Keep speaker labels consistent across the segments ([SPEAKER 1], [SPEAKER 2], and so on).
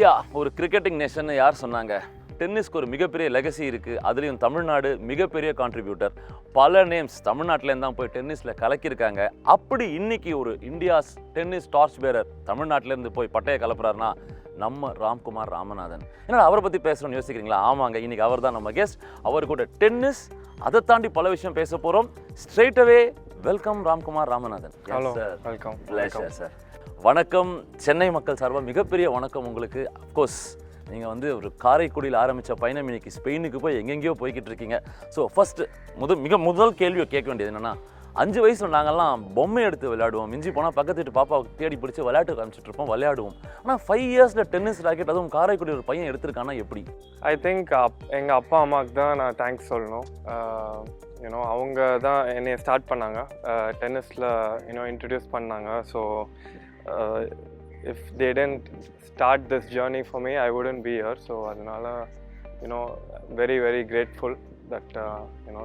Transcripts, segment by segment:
[SPEAKER 1] India ஒரு cricketing nation யார் சொன்னாங்க? டென்னிஸ்க்கு ஒரு மிகப்பெரிய லெகசி இருக்குது. அதுலேயும் தமிழ்நாடு மிகப்பெரிய கான்ட்ரிபியூட்டர். பல நேம்ஸ் தமிழ்நாட்டிலேருந்து தான் போய் டென்னிஸில் கலக்கியிருக்காங்க. அப்படி இன்னைக்கு ஒரு இந்தியாஸ் டென்னிஸ் டார்ச் பேரர் தமிழ்நாட்டிலேருந்து போய் பட்டையை கலப்புறாருன்னா நம்ம ராம்குமார் ராமநாதன். ஏன்னா அவரை பற்றி பேசுகிறோன்னு யோசிக்கிறீங்களா? ஆமாங்க, இன்னைக்கு அவர் தான் நம்ம கெஸ்ட். அவர் கூட டென்னிஸ், அதை தாண்டி பல விஷயம் பேச போகிறோம். ஸ்ட்ரெயிட் அவே welcome Ramkumar Ramanathan.
[SPEAKER 2] Hello, welcome.
[SPEAKER 1] Pleasure sir. வணக்கம். சென்னை மக்கள் சார்பாக மிகப்பெரிய வணக்கம் உங்களுக்கு. அஃப்கோர்ஸ் நீங்கள் வந்து ஒரு காரைக்குடியில் ஆரம்பித்த பயணம் இன்னைக்கு ஸ்பெயினுக்கு போய் எங்கெங்கேயோ போய்கிட்டு இருக்கீங்க. ஸோ ஃபஸ்ட்டு முதல் கேள்வியை கேட்க வேண்டியது என்னென்னா, 5 வயசில் நாங்கள்லாம் பொம்மை எடுத்து விளையாடுவோம். மிஞ்சி போனால் பக்கத்து வீட்டு பாப்பா தேடி பிடிச்சி விளையாட்டு காமிச்சிட்டு இருப்போம், விளையாடுவோம். ஆனால் 5 இயர்ஸில் டென்னிஸ் ராக்கெட், அதுவும் காரைக்குடி ஒரு பையன் எடுத்திருக்கானா எப்படி?
[SPEAKER 2] ஐ திங்க் எங்கள் அப்பா அம்மாவுக்கு தான் நான் தேங்க்ஸ் சொல்லணும். அவங்க தான் என்னை ஸ்டார்ட் பண்ணாங்க, டென்னிஸில் இன்ட்ரடியூஸ் பண்ணாங்க. So if they didn't start this journey for me, I wouldn't be here. So அதனால very very grateful that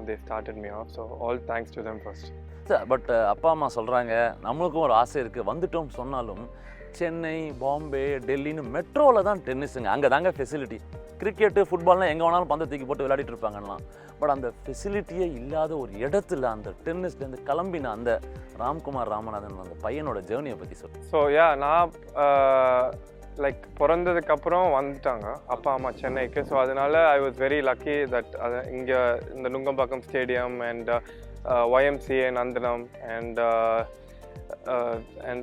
[SPEAKER 2] they started me off. So all thanks to them first.
[SPEAKER 1] Sir, but அப்பா அம்மா சொல்கிறாங்க, நம்மளுக்கும் ஒரு ஆசை இருக்குது, வந்துட்டோம் சொன்னாலும் சென்னை, பாம்பே, டெல்லின்னு மெட்ரோவில் தான் டென்னிஸுங்க. அங்கே தாங்க ஃபெசிலிட்டி. கிரிக்கெட்டு, ஃபுட்பால்லாம் எங்கே வேணாலும் பந்தை தூக்கி போட்டு விளையாடிட்டு இருப்பாங்கலாம். பட் அந்த ஃபெசிலிட்டியே இல்லாத ஒரு இடத்துல அந்த டென்னிஸ்லேருந்து கிளம்பின அந்த ராம்குமார் ராமநாதன் அந்த பையனோட ஜேர்னியை பற்றி சொல்லு.
[SPEAKER 2] ஸோ நான் லைக் பிறந்ததுக்கப்புறம் வந்துட்டாங்க அப்பா அம்மா சென்னைக்கு. ஸோ அதனால I was very lucky that இங்கே இந்த Nungambakkam stadium and YMCA Nandanam and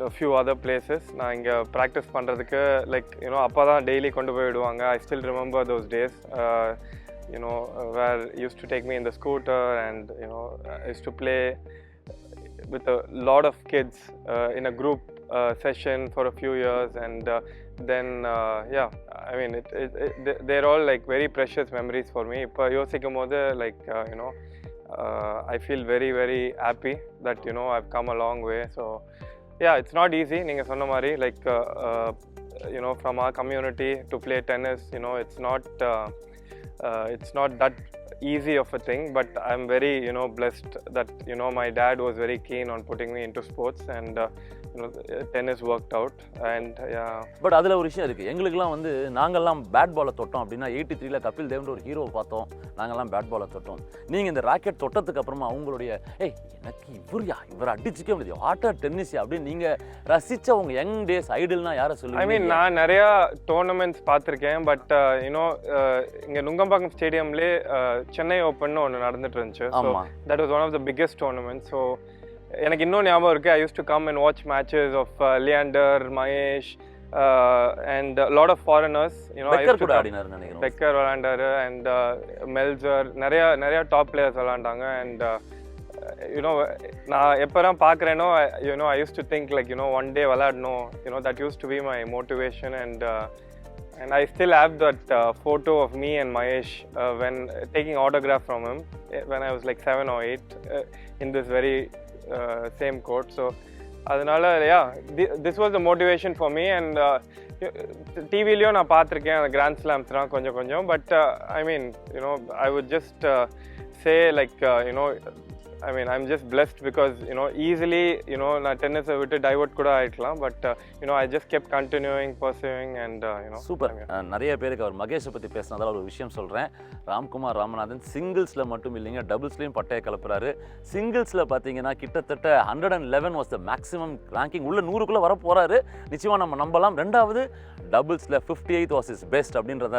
[SPEAKER 2] a few other places நான் இங்கே ப்ராக்டிஸ் பண்ணுறதுக்கு லைக் அப்பா தான் டெய்லி கொண்டு போய் விடுவாங்க. I still remember those days where used to take me in the scooter and I used to play with a lot of kids in a group session for a few years and then I mean they're all like very precious memories for me. இப்போ யோசிக்கும் போது like I feel very very happy that I've come a long way. So yeah, it's not easy. நீங்க சொன்ன மாதிரி like from our community to play tennis, it's not that easy of a thing, but I'm very blessed that my dad was very keen on putting me into sports and tennis worked out and yeah.
[SPEAKER 1] But அதில் ஒரு விஷயம் இருக்குது. எங்களுக்கெல்லாம் வந்து நாங்கள்லாம் bad பாலை தொட்டோம் அப்படின்னா 83ல் கபில் தேவ்ன்ற ஒரு ஹீரோவை பார்த்தோம், நாங்கள்லாம் பேட் பாலை தொட்டோம். நீங்கள் இந்த ராக்கெட் தொட்டதுக்கு அப்புறமா அவங்களுடைய எனக்கு இவர் அடிச்சுக்கே முடியாது, வாட்டர் டென்னிஸ் அப்படின்னு நீங்கள் ரசித்த உங்கள் யங் டேஸ் ஐடல்னா யாரை சொல்லுவீங்க?
[SPEAKER 2] ஐ மீன் நான் நிறையா டோர்னமெண்ட்ஸ் பார்த்துருக்கேன். பட் இங்கே நுங்கம்பாக்கம் ஸ்டேடியம்லேயே சென்னை ஓப்பன் ஒன்று நடந்துட்டு இருந்துச்சு. That was one of the biggest tournament. So எனக்கு இன்னும் ஞாபகம் இருக்குது, I use to come and watch matches of Leander, Mahesh and a lot of foreigners. Becker விளையாண்டாரு and மெல்சர், நிறைய டாப் பிளேயர்ஸ் விளையாண்டாங்க. and நான் எப்போதான் பார்க்குறேனோ I used to think like one day விளையாடணும். that used to be my motivation and I still have that photo of me and Mahesh when taking autograph from him when I was like 7 or 8 in this very same court. So அதனால this was the motivation for me. and டிவிலையும் நான் பார்த்துருக்கேன் அந்த grand ஸ்லாம்ஸ்லாம் கொஞ்சம். But I mean I would just say like I mean I'm just blessed because easily நான் டென்னிஸை விட்டு divert கூட ஆகிக்கலாம். But I just kept continuing, pursuing and
[SPEAKER 1] super. நிறைய பேருக்கு அவர் மகேஷை பற்றி பேசினதால் ஒரு விஷயம் சொல்கிறேன். ராம்குமார் ராமநாதன் சிங்கிள்ஸில் மட்டும் இல்லைங்க, டபுள்ஸ்லேயும் பட்டையை கலப்புறாரு. சிங்கிள்ஸில் பார்த்தீங்கன்னா கிட்டத்தட்ட 111 வாஸ் த மேக்ஸிமம் ரேங்கிங். உள்ள 100க்குள்ளே வர போகிறாரு, நிச்சயமாக நம்ம நம்பலாம். ரெண்டாவது டபுள்ஸில் 58 வாஸ் இஸ் பெஸ்ட் அப்படின்றத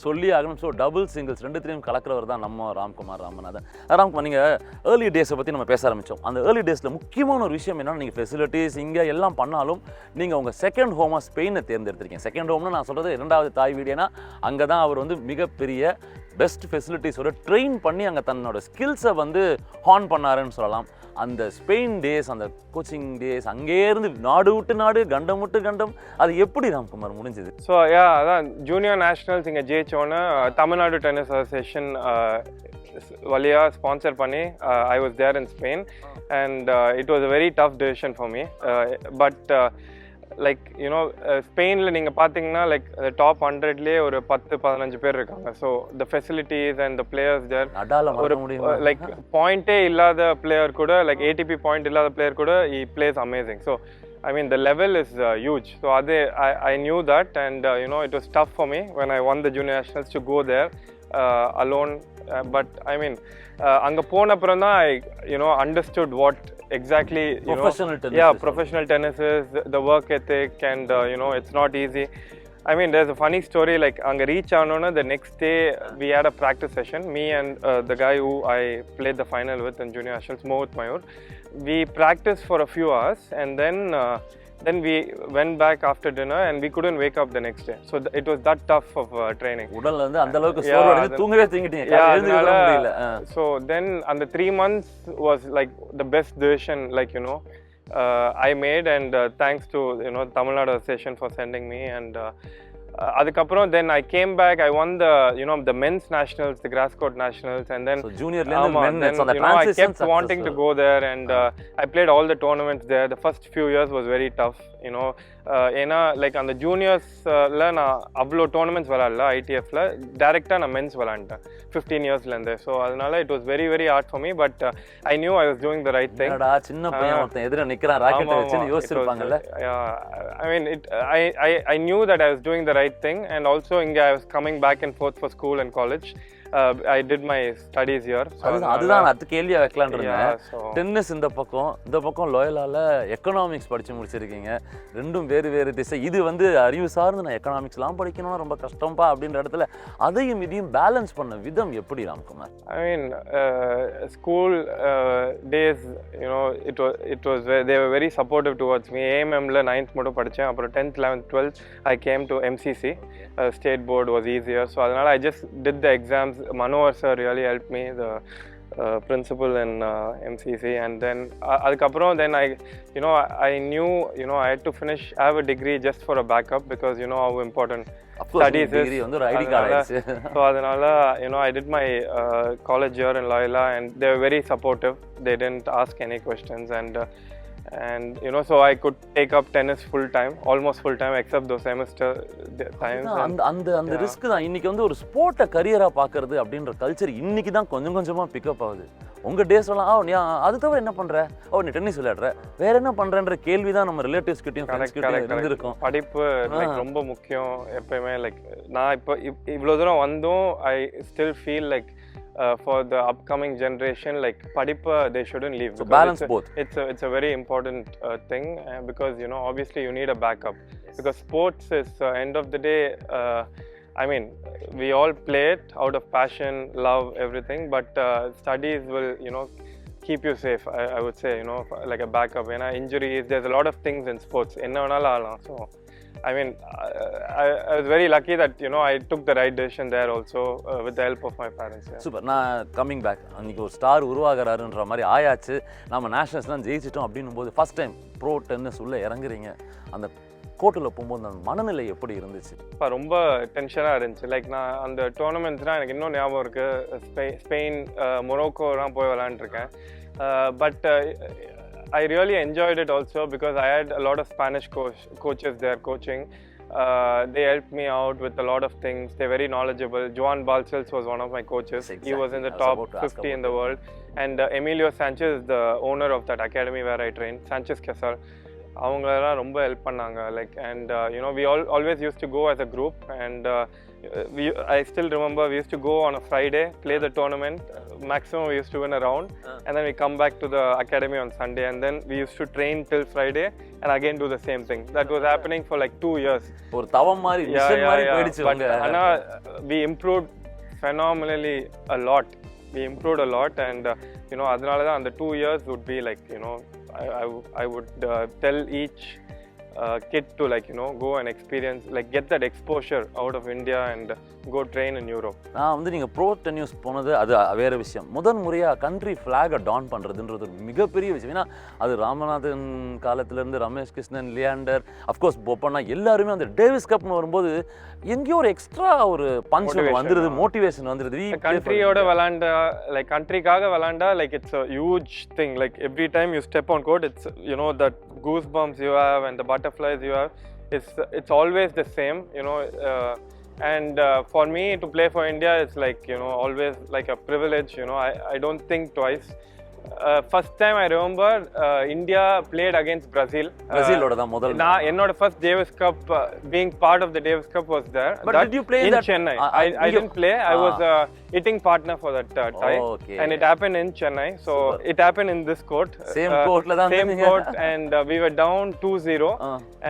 [SPEAKER 1] சொல்லி ஆகணும். ஸோ டபுள் சிங்கிள்ஸ் ரெண்டுத்திலையும் கலக்கிறவர் தான் நம்ம ராம்குமார் ராமநாதன். ராம்குமார், நீங்கள் ஏர்லி டேஸை பற்றி நம்ம பேச ஆரம்பித்தோம். அந்த ஏர்லி டேஸில் முக்கியமான ஒரு விஷயம் என்னன்னா, நீங்கள் ஃபெசிலிட்டிஸ் இங்கே எல்லாம் பண்ணாலும் நீங்கள் உங்கள் செகண்ட் ஹோமாக ஸ்பெயினை தேர்ந்தெடுத்திருக்கீங்க. செகண்ட் ஹோம்னு நான் சொல்கிறது 2வது தாய் வீடுனா அங்கே தான் அவர் வந்து மிகப்பெரிய பெஸ்ட் ஃபெசிலிட்டிஸோட ட்ரெயின் பண்ணி அங்கே தன்னோட ஸ்கில்ஸை வந்து ஹார்ன் பண்ணாருன்னு சொல்லலாம். அந்த ஸ்பெயின் டேஸ், அந்த கோச்சிங் டேஸ், அங்கேருந்து நாடு விட்டு நாடு, கண்டம் விட்டு கண்டம், அது எப்படி ராம்குமார் முடிஞ்சது?
[SPEAKER 2] ஸோ அதான் ஜூனியர் நேஷ்னல்ஸ் இங்கே ஜெயிச்சோன்னு தமிழ்நாடு டென்னிஸ் அசோசியேஷன் வழியாக ஸ்பான்சர் பண்ணி I was there in Spain and it was a very tough decision for me. But like ஸ்பெயினில் நீங்கள் பார்த்தீங்கன்னா லைக் டாப் 100லேயே ஒரு 10-15 பேர் இருக்காங்க. So the facilities and the players there, ஒரு லைக் பாயிண்டே இல்லாத பிளேயர் கூட, லைக் ATP பாயிண்ட் இல்லாத பிளேயர் கூட he plays amazing. So I mean, the level is huge. So I knew that, and you know, it was tough for me when I won the junior nationals to go there alone. But I mean, anga pona appuram I, you know, understood what exactly, you
[SPEAKER 1] Professional
[SPEAKER 2] know,
[SPEAKER 1] tennis
[SPEAKER 2] yeah,
[SPEAKER 1] is.
[SPEAKER 2] professional tennis is, the work ethic, and you know, it's not easy. I mean, there's a funny story. Like, anga reach aanona, the next day we had a practice session. Me and the guy who I played the final with in junior nationals, Mohit Mayur, we practiced for a few hours, and then we went back after dinner, and we couldn't wake up the next day. So it was that tough of training.
[SPEAKER 1] உடல்ல வந்து அந்த அளவுக்கு சோர்வடைந்து தூங்கவே தூங்கிட்டீங்க.
[SPEAKER 2] Yeah,
[SPEAKER 1] காலையில எழுந்து கூட முடியல.
[SPEAKER 2] so then, and the 3 months was like the best decision, like, you know, I made, and thanks to, you know, Tamilnadu Association for sending me. And adukaprom then I came back. I won the, you know, the men's nationals, the grass court nationals, and then
[SPEAKER 1] So junior la irundhu men,
[SPEAKER 2] then,
[SPEAKER 1] so the
[SPEAKER 2] you know, I
[SPEAKER 1] transition
[SPEAKER 2] kept wanting to go there, and I played all the tournaments there. The first few years was very tough, you know. ஏன்னா like அந்த ஜூனியர்ஸில் நான் அவ்வளோ tournaments விளாடல ஐடிஎஃப்ல, டேரெக்டாக நான் men's விளாண்டேன் 15 இயர்ஸ்லேருந்து. So அதனால it was very very hard for me, but I knew I was doing the right thing.
[SPEAKER 1] சின்ன பையன் ஒருத்தன் எதிர நிற்கிறான் ராக்கெட் வச்சுன்னு யோசிச்சிருப்பாங்கல்ல.
[SPEAKER 2] I mean, I knew that I was doing the right thing, and also I was coming back and forth for school and college. I did my studies here. So
[SPEAKER 1] அதுதான் அடுத்த கேள்வியா வைக்கலாம்னு இருந்தேன். டென்னிஸ் இந்த பக்கம் லோயலால economics படிச்சு முடிச்சிருக்கீங்க. ரெண்டும் வேறு வேறு திசை. இது வந்து அறிவு சார்ந்து நான் எக்கனாமிக்ஸ்லாம் படிக்கணும்னா ரொம்ப கஷ்டம்பா அப்படின்ற இடத்துல அதையும் இதையும் பேலன்ஸ் பண்ண விதம் எப்படி Ramkumar?
[SPEAKER 2] I mean, school days, you know, it was they were very supportive towards me. AMMல 9th மட்டும் படிச்சேன். அப்புறம் 10th 11th 12th I came to MCC. State board was easier, so அதனால I just did the exams. Manohar sir really helped me, the principal in MCC, and then adukaprom then I knew, you know, I had to have a degree just for a backup, because you know how important studies is.
[SPEAKER 1] Degree வந்து ஒரு ID card ஆயிடுச்சு.
[SPEAKER 2] So அதனால, you know, I did my college year in Loyola, and they were very supportive. They didn't ask any questions, and you know, so I could take up tennis almost full time, except those semester times.
[SPEAKER 1] அந்த risk தான் இன்னைக்கு வந்து ஒரு ஸ்போர்ட்டை கரியரா பாக்குறது அப்படின்ற culture இன்னைக்கு தான் கொஞ்சம் கொஞ்சமா பிக்கப் ஆகுது. உங்க டேஸ்லாம் நீ அது தவிர என்ன பண்ற, நீ டென்னிஸ் விளையாடுற, வேற என்ன பண்றன்ற கேள்விதான் நம்ம ரிலேட்டிவ்ஸ் கிட்டயும் ஃப்ரெண்ட்ஸ் கிட்டயும் இருந்திருக்கும்.
[SPEAKER 2] படிப்பு ரொம்ப முக்கியம் எப்பயுமே. லைக் நான் இப்போ இவ்வளவு தூரம் வந்தும் I still feel like for the upcoming generation, like padippa they shouldn't leave.
[SPEAKER 1] So balance both.
[SPEAKER 2] It's a very important thing, because you know, obviously you need a backup. Yes. Because sports is end of the day, I mean, we all play it out of passion, love, everything, but studies will, you know, keep you safe. I would say, you know, like a backup. When injuries, there's a lot of things in sports. So I mean, I was very lucky that, you know, I took the right decision there also, with the help of my parents. Yeah.
[SPEAKER 1] Super. நான் coming back, அன்றைக்கி ஒரு star உருவாகிறாருன்ற மாதிரி ஆயாச்சு. நம்ம நேஷனல்ஸ்லாம் ஜெயிச்சிட்டோம் அப்படின்னும் போது first time bro tennis உள்ளே இறங்குறீங்க. அந்த கோர்ட்டில் போகும்போது அந்த மனநிலை எப்படி இருந்துச்சு?
[SPEAKER 2] இப்போ ரொம்ப டென்ஷனாக இருந்துச்சு. லைக் நான் அந்த டோர்னமெண்ட்ஸ்லாம் எனக்கு இன்னும் ஞாபகம் இருக்குது. ஸ்பெயின், மொரோக்கோலாம் போய் விளாண்டுருக்கேன். But I really enjoyed it also, because I had a lot of Spanish coaches there coaching. They helped me out with a lot of things. They're very knowledgeable. Joan Balcells was one of my coaches. Exactly. He was in the top 50 in the world. And Emilio Sanchez is the owner of that academy where I trained, Sanchez Casal. அவங்களாம் ரொம்ப help பண்ணாங்க. Like and you know, we always used to go as a group, and I still remember we used to go on a Friday, play the tournament. Maximum we used to win a round, and then we come back to the academy on Sunday, and then we used to train till Friday and again do the same thing. That was happening for like 2 years.
[SPEAKER 1] ஒரு தவம் மாதிரி mission மாதிரி போயிடுச்சு.
[SPEAKER 2] But ஆனா we improved phenomenally a lot. We improved a lot, and you know, அதனால தான் அந்த 2 years would be like, you know, I would tell each kid to, like, you know, go and experience, like, get that exposure out of India and go train in Europe.
[SPEAKER 1] நான் வந்து நீங்கள் bro tennis போனது அது வேறு விஷயம். முறையாக country ஃப்ளாகை Don பண்ணுறதுன்றது ஒரு மிகப்பெரிய விஷயம். ஏன்னா அது ராமநாதன் காலத்திலேருந்து ரமேஷ் கிருஷ்ணன், லியாண்டர், அஃப்கோர்ஸ் போப்பண்ணா எல்லாருமே அந்த டேவிஸ் கப்னு வரும்போது எங்கேயோ ஒரு எக்ஸ்ட்ரா ஒரு பஞ்ச் வந்துடுது, மோட்டிவேஷன் வந்துடுது.
[SPEAKER 2] கண்ட்ரியோட விளாண்டா, லைக் கண்ட்ரிக்காக விளாண்டா, like it's a huge thing. Like every time you step on court, it's, you know, that goosebumps you have and the butterflies you have, it's always the same, you know. And for me to play for India, it's like, you know, always like a privilege, you know. I don't think twice. first time I remember India played against Brazil.
[SPEAKER 1] பிரேசிலோட தான் முதல்.
[SPEAKER 2] நான் என்னோட first Davis Cup being part of the Davis Cup was there.
[SPEAKER 1] But did you play
[SPEAKER 2] in
[SPEAKER 1] that?
[SPEAKER 2] Chennai? I didn't play. I was hitting partner for that tie, and it happened in Chennai. So it happened in this court.
[SPEAKER 1] Same courtல தான்.
[SPEAKER 2] Same court, and we were down 2-0.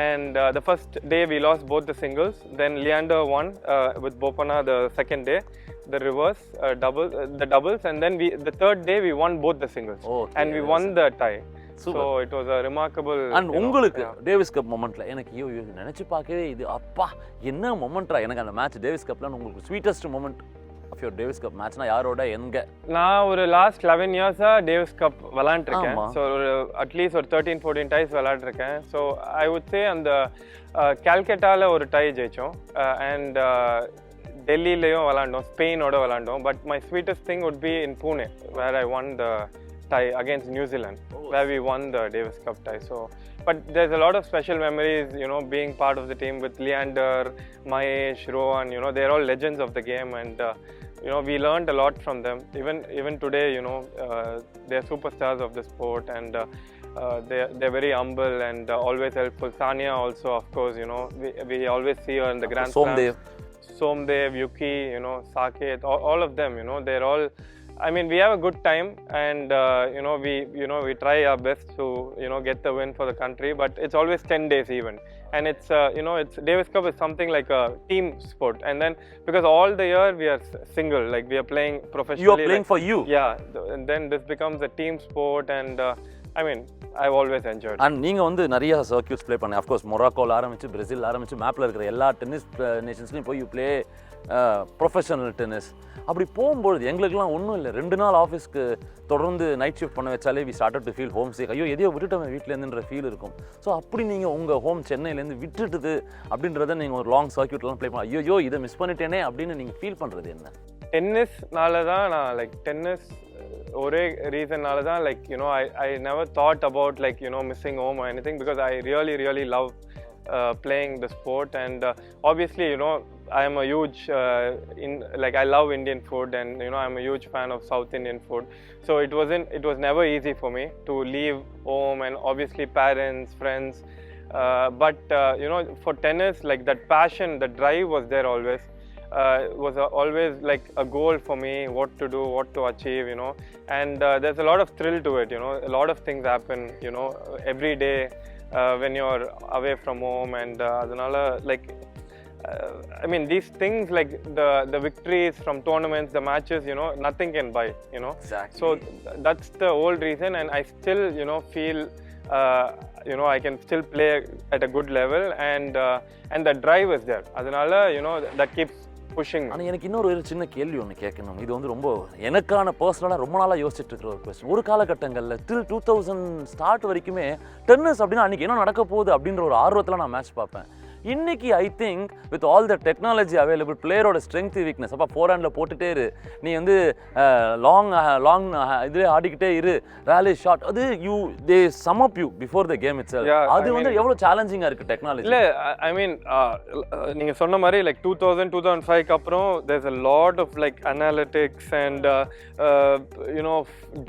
[SPEAKER 2] And the first day we lost both the singles. Then Leander won with Bopana the second day. The reverse the doubles, and then the third day we won both the singles, and we won the tie.
[SPEAKER 1] Super.
[SPEAKER 2] So it was a remarkable.
[SPEAKER 1] And உங்களுக்கு Davis cup மொமெண்ட்ல எனக்கு ஐயோ நினைச்சு பார்க்கவே இது அப்பா என்ன மொமெண்ட்ரா எனக்கு அந்த மேட்ச் டேவிஸ் கப்ல உங்களுக்கு sweetest moment of your Davis cup மேட்ச்னா யாரோட எங்க?
[SPEAKER 2] நான் ஒரு லாஸ்ட் 11 இயர்ஸா டேவிஸ் கப் விளையாண்டுருக்கேன். ஸோ அட்லீஸ்ட் ஒரு 13-14 டைஸ் விளையாண்டுருக்கேன். ஸோ ஐ வுட் சே அந்த கல்கட்டால ஒரு டை ஜெயிச்சோம், அண்ட் டெல்லியிலையும் விளாண்டோம், ஸ்பெயினோட விளாண்டோம். But my sweetest thing would be in Pune, where I won the tie against New Zealand, where we won the Davis Cup tie. So but there's a lot of special memories, you know, being part of the team with Leander, Mahesh, Rohan, you know, they're all legends of the game, and you know, we learned a lot from them. Even today, you know, they're superstars of the sport, and they're very humble and always helpful. Sania also, of course, you know, we always see her in the Grand Slams. Somdev, Yuki, you know, Saket, all of them, you know, they're all, I mean, we have a good time, and you know, we try our best to, you know, get the win for the country. But it's always 10 days event, and it's you know, it's Davis Cup is something like a team sport. And then because all the year we are single, like we are playing professionally.
[SPEAKER 1] You are playing for you.
[SPEAKER 2] Yeah, and then this becomes a team sport, and I mean, I've always enjoyed.
[SPEAKER 1] And நீங்கள் வந்து நிறைய circuits play பண்ணி, of course மொராக்கோவில் ஆரம்பிச்சு Brazil ஆரம்பிச்சு மேப்பில் இருக்கிற எல்லா tennis நேஷன்ஸ்லையும் போய் யூ ப்ளே ப்ரொஃபஷனல் டென்னிஸ். அப்படி போகும்பொழுது எங்களுக்குலாம் ஒன்றும் இல்லை, 2 நாள் ஆஃபீஸ்க்கு தொடர்ந்து நைட் ஷிஃப்ட் பண்ண வச்சாலே we started to feel homesick. ஐயோ எதையோ விட்டுட்டோம் வீட்டிலேருந்துன்ற ஃபீல் இருக்கும். ஸோ அப்படி நீங்கள் உங்கள் ஹோம் சென்னையிலேருந்து விட்டுட்டுது அப்படின்றத நீங்கள் ஒரு லாங் சர்க்கியூட்லாம் ப்ளே பண்ண ஐயோ இதை மிஸ் பண்ணிட்டேனே அப்படின்னு நீங்கள் ஃபீல் பண்ணுறது என்ன?
[SPEAKER 2] டென்னிஸ்னால தான் நான் லைக் டென்னிஸ் ஒரே ரீசன்னால தான் like you know I never thought about like you know missing home or anything, because I really love playing the sport, and obviously you know I am a huge I love Indian food, and you know I'm a huge fan of South Indian food. So it was never easy for me to leave home, and obviously parents, friends, but you know, for tennis, like that passion, the drive was there always. Was always like a goal for me, what to do, what to achieve, you know, and there's a lot of thrill to it, you know, a lot of things happen, you know, every day when you're away from home, and adanala like I mean, these things like the victories from tournaments, the matches, you know, nothing can buy, you know.
[SPEAKER 1] Exactly.
[SPEAKER 2] So that's the whole reason, and I still, you know, feel you know, I can still play at a good level, and the drive is there. Adanala, you know, that keeps pushing.
[SPEAKER 1] ஆனால் எனக்கு இன்னொரு சின்ன கேள்வி ஒன்று கேட்கணும். இது வந்து ரொம்ப எனக்கான பர்சனலாக ரொம்ப நாளாக யோசிச்சுட்டு இருக்கிற ஒரு கொஸ்டின். ஒரு காலகட்டங்களில் டில் 2000 ஸ்டார்ட் வரைக்குமே டென்னிஸ் அப்படின்னா அன்றைக்கி என்ன நடக்க போகுது அப்படின்ற ஒரு ஆர்வத்தில் நான் மேட்ச் பார்ப்பேன். இன்னைக்கு I think with all the technology available, பிளேயரோட ஸ்ட்ரென்த் வீக்னஸ், அப்போ ஃபோர் ஹேண்டில் போட்டுகிட்டே இரு, நீ வந்து லாங் இதில் ஆடிக்கிட்டே இரு, ரேலி ஷாட், அது you they sum up you before the game it's. அது வந்து எவ்வளோ சேலஞ்சிங்காக இருக்குது டெக்னாலஜி?
[SPEAKER 2] இல்லை, ஐ மீன் நீங்கள் சொன்ன மாதிரி லைக் 2000-2005 அப்புறம் there's a lot of like analytics and you know,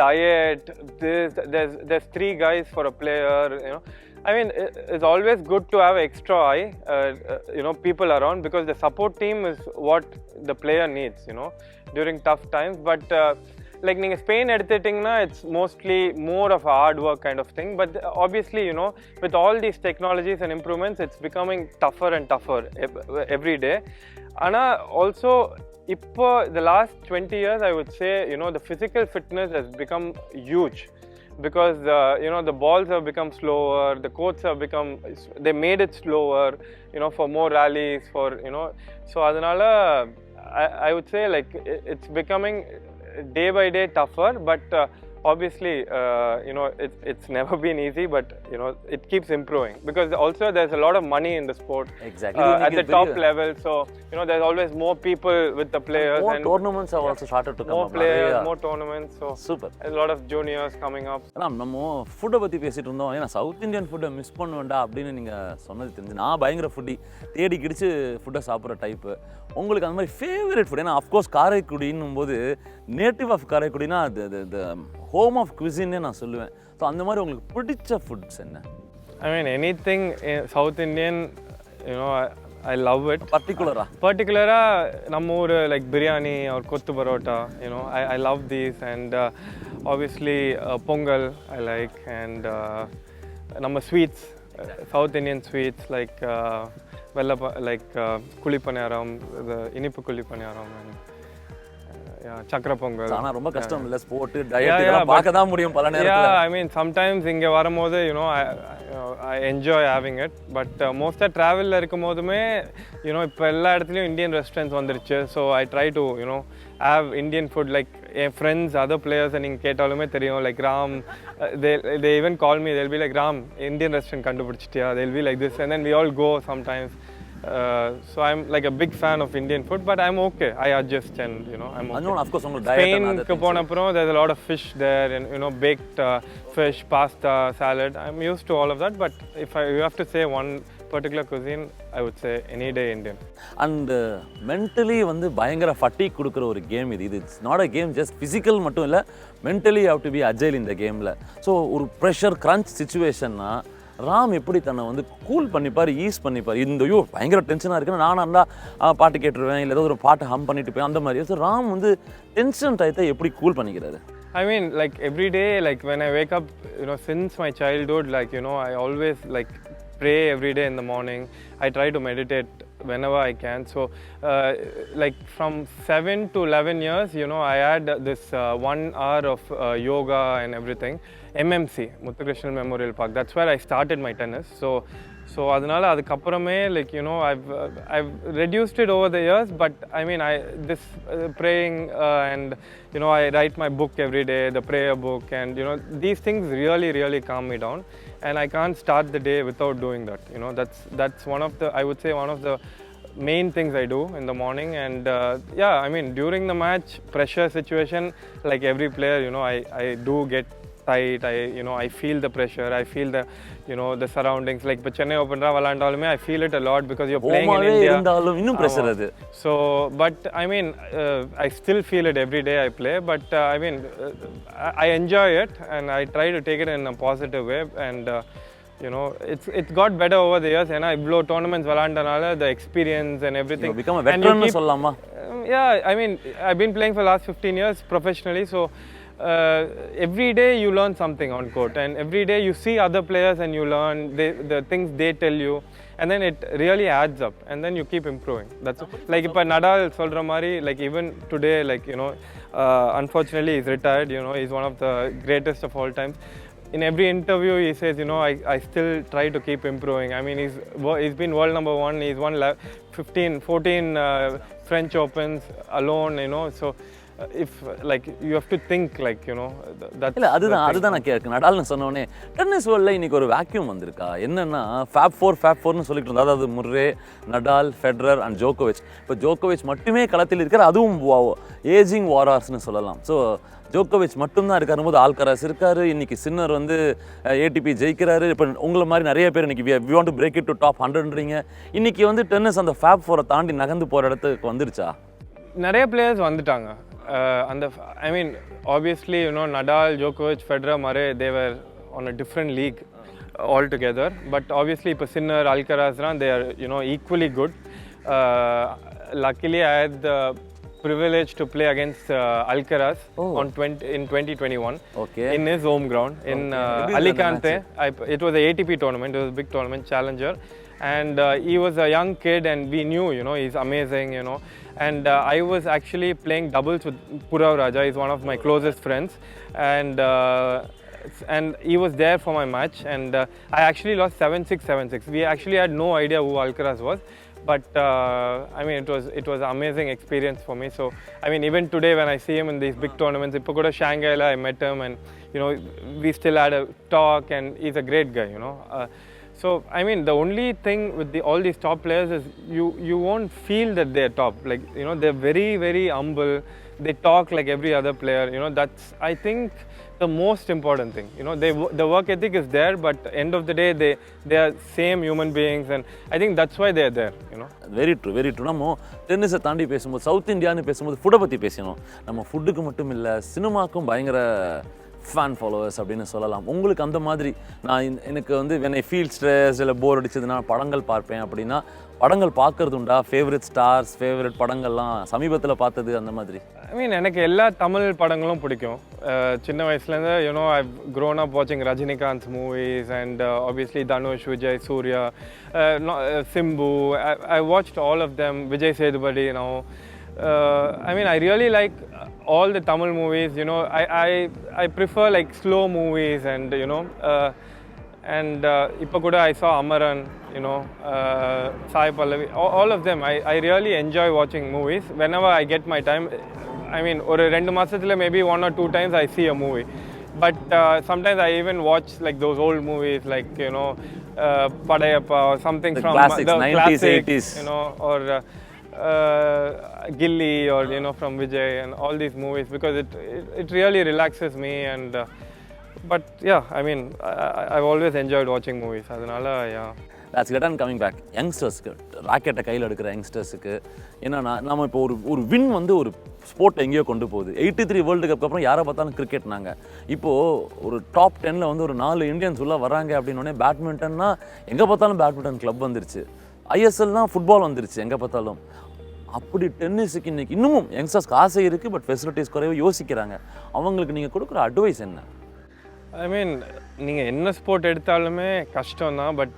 [SPEAKER 2] diet, there's 3 guys for a player, you know. I mean, it's always good to have extra eye, you know, people around, because the support team is what the player needs, you know, during tough times. But like ninga Spain edutittingna, it's mostly more of a hard work kind of thing. But obviously, you know, with all these technologies and improvements, it's becoming tougher and tougher every day. Ana also, the last 20 years, I would say, you know, the physical fitness has become huge. Because you know, the balls have become slower, the courts have become, they made it slower, you know, for more rallies, for, you know, so adanala I would say like it's becoming day by day tougher. But obviously you know, it's never been easy, but you know, it keeps improving, because also there's a lot of money in the sport.
[SPEAKER 1] Exactly.
[SPEAKER 2] At the top level, so you know, there's always more people with the players,
[SPEAKER 1] more and tournaments have also started to come
[SPEAKER 2] more
[SPEAKER 1] up.
[SPEAKER 2] Players, more tournaments, so
[SPEAKER 1] super,
[SPEAKER 2] a lot of juniors coming up.
[SPEAKER 1] நம்ம ஃபுட்டை பற்றி பேசிட்டு இருந்தோம். ஏன்னா south Indian ஃபுட்டை miss பண்ண வேண்டாம் அப்படின்னு நீங்கள் சொன்னது தெரிஞ்சு, நான் பயங்கர ஃபுட்டி, தேடி கிடிச்சு ஃபுட்டை சாப்பிட்ற டைப்பு. உங்களுக்கு அந்த மாதிரி ஃபேவரட் ஃபுட்? ஏன்னா அஃப்கோர்ஸ் காரைக்குடின்னும் போது நேட்டிவ் ஆஃப் காரைக்குடினா அது ஹோம் ஆஃப் குவிசின்னே நான் சொல்லுவேன். ஸோ அந்த மாதிரி உங்களுக்கு பிடிச்ச ஃபுட்ஸ் என்ன?
[SPEAKER 2] I mean, anything South Indian, you know, I love it. Particular, நம்ம ஊர் like biryani or kottu parota, you know, I love these, and obviously pongal I like, and நம்ம sweets, South Indian sweets like kulipaniyaram, the inippu kulipaniyaram, and chakra pongal.
[SPEAKER 1] ஆனா ரொம்ப கஷ்டம் இல்ல sport diet இதெல்லாம் பார்க்க தான் முடியும் பல நேரத்துல.
[SPEAKER 2] Yeah, I mean sometimes இங்க வரும்போது you know I enjoy having it, but most of travel la இருக்கும்போதுமே you know இப்ப எல்லா இடத்துலயும் Indian restaurants வந்துருச்சு. So I try to you know have Indian food, like friends, other players நீங்க கேட்டாலுமே தெரியும், like Ram, they even call me, they'll be like, Ram, Indian restaurant கண்டுபிடிச்சிட்டியா, they'll be like this, and then we all go sometimes. So I'm like a big fan of Indian food, but I'm okay. I adjust, and you know I'm okay.
[SPEAKER 1] No, of course, on diet
[SPEAKER 2] Spain,
[SPEAKER 1] and other things.
[SPEAKER 2] There's a lot of fish there, and you know baked fish, pasta, salad. I'm used to all of that, but if you have to say one particular cuisine, I would say any day Indian.
[SPEAKER 1] And mentally வந்து பயங்கர fatigue கொடுக்குற ஒரு game இது. It's not a game just physical மட்டும் இல்லை, mentally you have to be agile in the gameல. So ஒரு pressure crunch situationனா ராம் எப்படி தன்னை வந்து கூல் பண்ணிப்பார், ஈஸ் பண்ணிப்பார். இந்த பயங்கர டென்ஷனாக இருக்குன்னு நானாக இருந்தால் பாட்டு கேட்டுருவேன், இல்லை ஏதோ ஒரு பாட்டு ஹம் பண்ணிட்டு போய் அந்த மாதிரி. ஸோ ராம் வந்து டென்ஷன் டயத்தை எப்படி கூல் பண்ணிக்கிறாரு?
[SPEAKER 2] I mean, like every day, like when I wake up, you know, since my childhood, like, you know, I always like pray every day in the morning. I try to meditate whenever I can. So, like from 7 to 11 years, you know, I had this 1 hour of yoga and everything. MMC, Muthukrishnan Memorial Park. That's where I started my tennis. So adanaala adukapurame, like you know, I've reduced it over the years, but I mean this praying and you know, I write my book every day, the prayer book, and you know, these things really calm me down, and I can't start the day without doing that. You know, that's one of the, I would say, one of the main things I do in the morning. And yeah, I mean during the match pressure situation, like every player, you know, I do get tight. I feel the pressure, I feel the, you know, the surroundings. Like but Chennai Open ra valandalume I feel it a lot because you're playing in India.
[SPEAKER 1] Innum pressure adu.
[SPEAKER 2] So but I mean I still feel it every day I play, but I mean I enjoy it, and I try to take it in a positive way, and you know, it's got better over the years, and I blow tournaments valandanaala the experience and everything.
[SPEAKER 1] You become a veteran nu sollama.
[SPEAKER 2] Yeah, I mean I've been playing for the last 15 years professionally, so every day you learn something on court, and every day you see other players and you learn the things they tell you, and then it really adds up, and then you keep improving. That's like if Nadal solra mari, like even today, like you know, unfortunately he's retired, you know, he's one of the greatest of all times. In every interview he says, you know, I still try to keep improving. I mean he's been world number 1, he's won 14 French Opens alone, you know. So if like you have to think, like you know, that's
[SPEAKER 1] இல்ல அதுதான் நான் கேட்க நடால்னு சொன்னோனே tennis வேர்ல்ட்ல இன்னைக்கு ஒரு vacuum வந்திருக்கா என்னன்னா ஃபேப் 4னு சொல்லிட்டு இருந்தா, அதாவது முர்ரே, நடால், ஃபெடரர் அண்ட் ஜோகோவிச். இப்போ ஜோகோவிச் மட்டுமே களத்தில் இருக்கிற, அதுவும் ஏஜிங் வாரார்ஸ்னு சொல்லலாம். ஸோ ஜோகோவிச் மட்டும்தான் இருக்காரு போது ஆல்கராஸ் இருக்காரு, இன்னைக்கு சின்னர் வந்து ATP ஜெயிக்கிறாரு. இப்போ உங்களை மாதிரி நிறைய பேர் இன்னைக்கு we want to break it to top 100ன்றீங்க. இன்னைக்கு வந்து டென்னிஸ் அந்த ஃபேப் 4 தாண்டி நகர்ந்து போற இடத்துக்கு வந்துருச்சா?
[SPEAKER 2] நிறைய பிளேயர்ஸ் வந்துட்டாங்க. And I mean obviously, you know, Nadal, Djokovic, Federer, Murray, they were on a different league altogether, but obviously ipo Sinner, Alcaraz, they are, you know, equally good. Luckily I had the privilege to play against Alcaraz in 2021. Okay. In his home ground in Alicante. It was a ATP tournament, it was a big tournament, challenger, and he was a young kid, and we knew, you know, he's amazing, you know. And I was actually playing doubles with Purav Raja. He's one of my closest friends, and he was there for my match, and I actually lost 7-6, 7-6. We actually had no idea who Alcaraz was, but I mean it was an amazing experience for me. So I mean even today when I see him in these big tournaments, ipo kuda Shanghai I met him, and you know, we still had a talk, and he's a great guy, you know. So I mean the only thing with all these top players is you won't feel that they're top. Like, you know, they're very humble. They talk like every other player, you know. That's, I think, the most important thing. You know, the work ethic is there, but end of the day they are same human beings, and I think that's why they are there, you know.
[SPEAKER 1] Very true. நம்ம டென்னிஸை தாண்டி பேசும்போது, south இந்தியான்னு பேசும்போது ஃபுட்டை பற்றி பேசணும். நம்ம ஃபுட்டுக்கு மட்டும் இல்லை, சினிமாக்கும் பயங்கர ஃபேன் ஃபாலோவர்ஸ் அப்படின்னு சொல்லலாம். உங்களுக்கு அந்த மாதிரி எனக்கு வந்து when I feel stressed இல்லை போர் அடிச்சதுன்னா படங்கள் பார்ப்பேன் அப்படின்னா படங்கள் பார்க்கறது உண்டா? ஃபேவரட் ஸ்டார்ஸ், ஃபேவரட் படங்கள்லாம் சமீபத்தில் பார்த்தது அந்த மாதிரி?
[SPEAKER 2] I mean, எனக்கு எல்லா தமிழ் படங்களும் பிடிக்கும். சின்ன வயசுலேருந்து I've grown up watching Rajinikanth's movies and obviously Dhanush, Vijay, Surya, Simbu. I watched all of them, Vijay Sethupathi, I mean, I really like all the Tamil movies. I prefer like slow movies and ipa kuda I saw Amaran, Sai Pallavi, all of them. I really enjoy watching movies whenever I get my time. I mean, or rendu masathile maybe 1 or 2 times I see a movie. But sometimes I even watch like those old movies like Padayappa or something
[SPEAKER 1] the
[SPEAKER 2] from
[SPEAKER 1] classics,
[SPEAKER 2] the
[SPEAKER 1] 90s,
[SPEAKER 2] classics,
[SPEAKER 1] 80s.
[SPEAKER 2] Or Gilly or from Vijay and all these movies, because it really relaxes me. And but yeah, I mean, I've always enjoyed watching movies. Adanala, yeah.
[SPEAKER 1] That's good. And coming back, youngstersக்கு ராக்கெட்டை கையில் எடுக்கிற யங்ஸ்டர்ஸுக்கு என்னன்னா, நம்ம இப்போ ஒரு win வந்து ஒரு sport எங்கேயோ கொண்டு போகுது. 83 வேர்ல்டு கப் அப்புறம் யாரை பார்த்தாலும் கிரிக்கெட்னாங்க. இப்போது ஒரு டாப் 10ல் வந்து ஒரு 4 இந்தியன்ஸ் உள்ள வராங்க அப்படின்னோடனே பேட்மிண்டன்னா எங்கே பார்த்தாலும் பேட்மிண்டன் கிளப் வந்துருச்சு. ஐஎஸ்எல்னால் ஃபுட்பால் வந்துருச்சு எங்கே பார்த்தாலும். அப்படி டென்னிஸுக்கு இன்றைக்கி இன்னமும் யங்ஸ்டர்ஸ்க்கு ஆசை இருக்குது, பட் ஃபெசிலிட்டிஸ் குறைவு யோசிக்கிறாங்க. அவங்களுக்கு நீங்கள் கொடுக்குற அட்வைஸ் என்ன?
[SPEAKER 2] I mean, நீங்கள் என்ன ஸ்போர்ட் எடுத்தாலுமே கஷ்டம் தான், but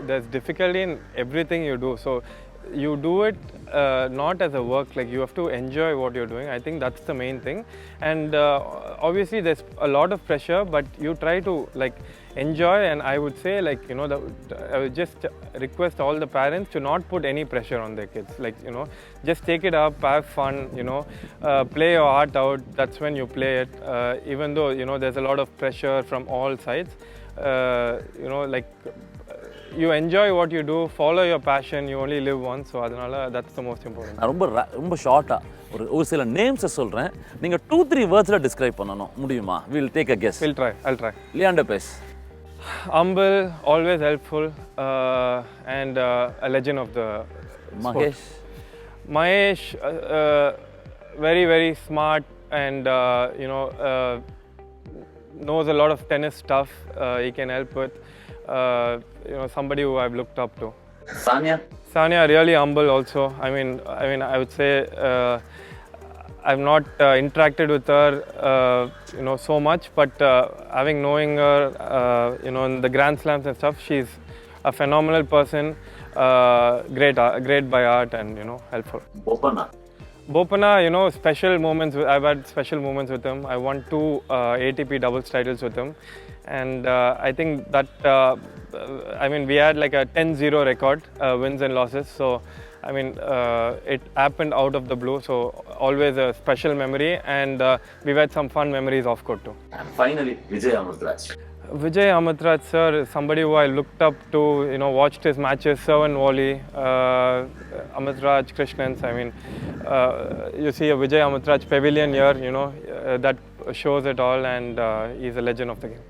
[SPEAKER 2] there's difficulty in everything you do. So you do it not as a work, like you have to enjoy what you're doing. I think that's the main thing. And obviously there's a lot of pressure, but you try to like enjoy. And I would say like I would just request all the parents to not put any pressure on their kids. Like just take it up, have fun, play your heart out. That's when you play it, even though there's a lot of pressure from all sides. Like you enjoy what you do, follow your passion. You only live once, so adanala that's the most important.
[SPEAKER 1] ரொம்ப ஷார்ட்டா ஒரு சில நேம்ஸை சொல்கிறேன், நீங்கள் 2-3 வேர்ட்ஸில் describe பண்ணணும் முடியுமா? We'll take a guess.
[SPEAKER 2] I'll try.
[SPEAKER 1] Leander Pace.
[SPEAKER 2] Humble, always helpful, and a legend of the
[SPEAKER 1] Mahesh.
[SPEAKER 2] sport. Mahesh, very very smart, and knows a lot of tennis stuff. He can help with. Somebody who I've looked up to. Sania really humble also. I mean I would say I've not interacted with her so much, but knowing her in the Grand Slams and stuff, she's a phenomenal person, great by heart, and helpful. Bopana, special moments. I've had special moments with him. I won 2 ATP doubles titles with him, and I think that we had like a 10-0 record, wins and losses. So it happened out of the blue. So always a special memory, and we've had some fun memories off court too.
[SPEAKER 1] And finally,
[SPEAKER 2] Vijay Amatraj sir is somebody who I looked up to, watched his matches, serve and volley. Amatraj, Krishnans, you see a Vijay Amatraj pavilion here, that shows it all, and he's a legend of the game.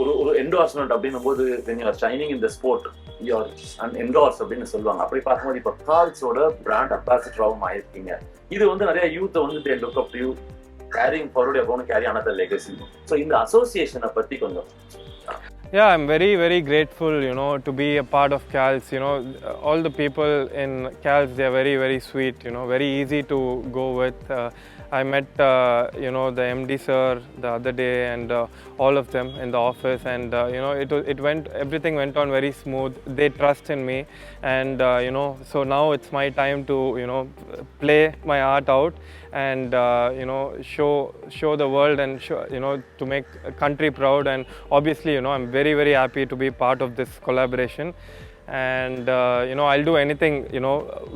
[SPEAKER 1] ஒரு endorsement அப்படின்னும் போது when you are shining in the sport, you are an endorse அப்படின்னு சொல்லுவாங்க. அப்படி பார்க்கும்போது இப்போ கால்ஸோட brand அம்பாசிடராகவும் ஆயிருக்கீங்க. இது வந்து நிறைய யூத்தை வந்து they look up to you, carrying forward, you're going to carry another legacy. So இந்த அசோசியேஷனை பற்றி கொஞ்சம்.
[SPEAKER 2] Yeah, I'm very very grateful to be a part of Kals. All the people in Kals, they are very very sweet, very easy to go with. I met the MD sir the other day, and all of them in the office, and everything went on very smooth. They trust in me, and so now it's my time to play my art out, and show the world, and to make a country proud. And obviously I'm very very happy to be part of this collaboration, and I'll do anything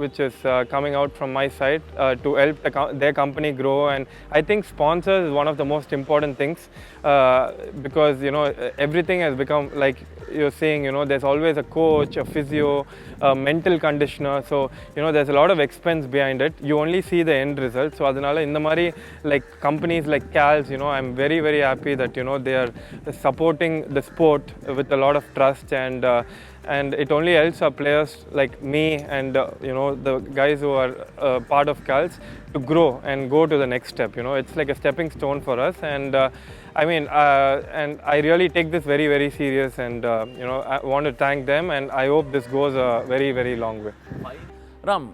[SPEAKER 2] which is coming out from my side to help their company grow. And I think sponsors is one of the most important things, because everything has become like you're saying, there's always a coach, a physio, a mental conditioner, so there's a lot of expense behind it. You only see the end result. So adanala indha mari like companies like Kals, I'm very very happy that they are supporting the sport with a lot of trust, and and it only helps our players like me and the guys who are part of Kals to grow and go to the next step. It's like a stepping stone for us, and and I really take this very, very serious, and I want to thank them, and I hope this goes a very, very long way.
[SPEAKER 1] Ram,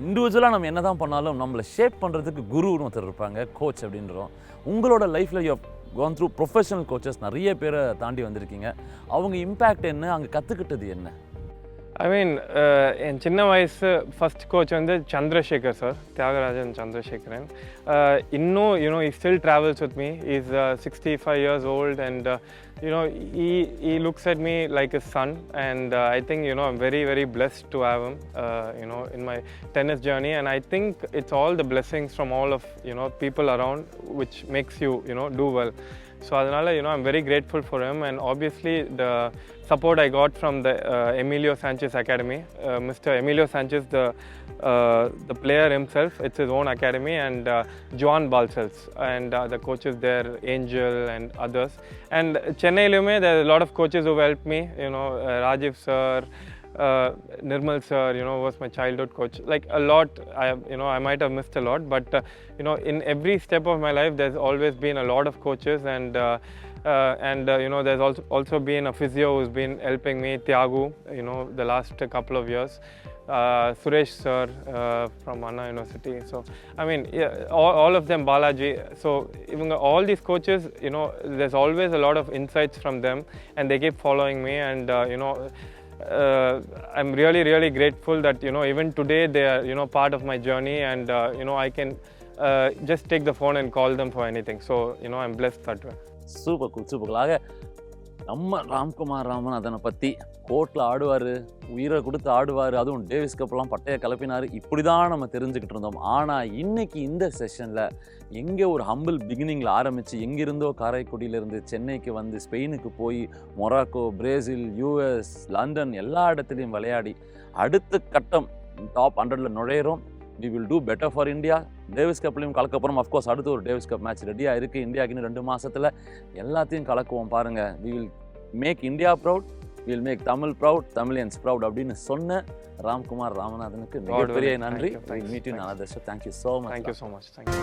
[SPEAKER 1] இண்டிவிஜுவலாக நம்ம என்ன தான் பண்ணாலும் நம்மளை shape பண்ணுறதுக்கு குருன்னு ஒருத்தர் இருப்பாங்க, கோச் அப்படின்றோம். உங்களோட லைஃப்பில் you gonna through professional coaches நிறைய பேரை தாண்டி வந்திருக்கீங்க. அவங்க இம்பேக்ட் என்ன, அங்கே கற்றுக்கிட்டது என்ன?
[SPEAKER 2] என் சின்ன வயசு ஃபஸ்ட் கோச் வந்து சந்திரசேகர் சார், தியாகராஜன் சந்திரசேகரன். இன்னும் he still travels with me. He's 65 years old, and he looks at me like his son, and I think I'm very, very blessed to have him in my tennis journey, and I think it's all the blessings from all of people around which makes you do well. So adanal I'm very grateful for him, and obviously the support I got from the Emilio Sanchez Academy. Mr. Emilio Sanchez, the player himself, it's his own academy, and Juan Balcells and the coaches there, Angel and others. And Chennai lume there are a lot of coaches who helped me, Rajiv sir, Nirmal sir, was my childhood coach. Like a lot, I might have missed a lot, but in every step of my life there's always been a lot of coaches, and there's also been a physio who's been helping me, Thiagu, the last couple of years, Suresh sir from Anna University. So all of them, Balaji. So even all these coaches, there's always a lot of insights from them, and they keep following me, and I'm really, really grateful that even today they are part of my journey, and I can just take the phone and call them for anything. So I'm blessed that way.
[SPEAKER 1] Super cool, super. ஆக நம்ம ராம்குமார் ராமநாதனை பற்றி கோர்ட்டில் ஆடுவார், உயிரை கொடுத்து ஆடுவார், அதுவும் Davis கப்லாம் பட்டையை கலப்பினார், இப்படி தான் நம்ம தெரிஞ்சுக்கிட்டு இருந்தோம். ஆனால் இன்னைக்கு இந்த செஷனில் எங்கே ஒரு ஹம்பிள் பிகினிங்கில் ஆரம்பித்து எங்கிருந்தோ காரைக்குடியிலேருந்து சென்னைக்கு வந்து ஸ்பெயினுக்கு போய் மொராக்கோ, பிரேசில், யூஎஸ், லண்டன் எல்லா இடத்துலையும் விளையாடி அடுத்த கட்டம் டாப் 100ல் நுழையிறோம். we will do better for India. Davis கப்லையும் கலக்கப்புறம் அஃப்கோர்ஸ் அடுத்து ஒரு டேவிஸ் கப் மேட்ச் ரெடியாக இருக்குது இந்தியாவுக்கு. இன்னும் 2 மாதத்தில் எல்லாத்தையும் கலக்குவோம் பாருங்கள். we will make India proud, we will make Tamil proud, Tamilians proud அப்படின்னு சொன்ன ராம்குமார் ராமநாதனுக்கு மிகப்பெரிய நன்றி.
[SPEAKER 2] Thank you.
[SPEAKER 1] Meet you in another show. Thank you so much.
[SPEAKER 2] Thank you so much. Thank you.